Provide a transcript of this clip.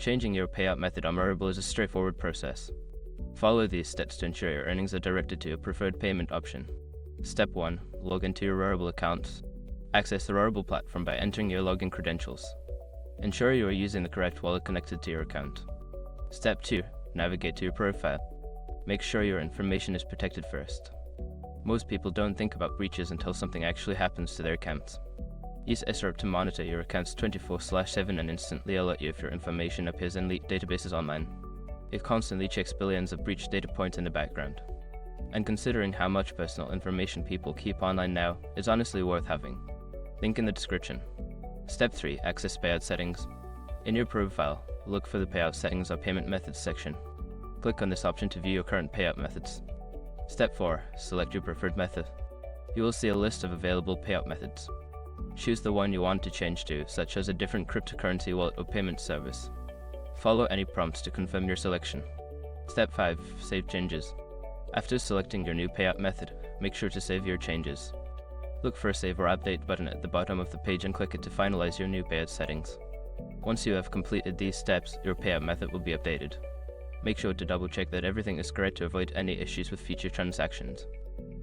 Changing your payout method on Rarible is a straightforward process. Follow these steps to ensure your earnings are directed to your preferred payment option. Step 1. Log into your Rarible account. Access the Rarible platform by entering your login credentials. Ensure you are using the correct wallet connected to your account. Step 2. Navigate to your profile. Make sure your information is protected first. Most people don't think about breaches until something actually happens to their accounts. Use SRP to monitor your accounts 24/7 and instantly alert you if your information appears in leaked databases online. It constantly checks billions of breached data points in the background. And considering how much personal information people keep online now, it's honestly worth having. Link in the description. Step 3. Access payout settings. In your profile, look for the payout settings or payment methods section. Click on this option to view your current payout methods. Step 4. Select your preferred method. You will see a list of available payout methods. Choose the one you want to change to, such as a different cryptocurrency wallet or payment service. Follow any prompts to confirm your selection. Step 5. Save changes. After selecting your new payout method, make sure to save your changes. Look for a Save or Update button at the bottom of the page and click it to finalize your new payout settings. Once you have completed these steps, your payout method will be updated. Make sure to double check that everything is correct to avoid any issues with future transactions.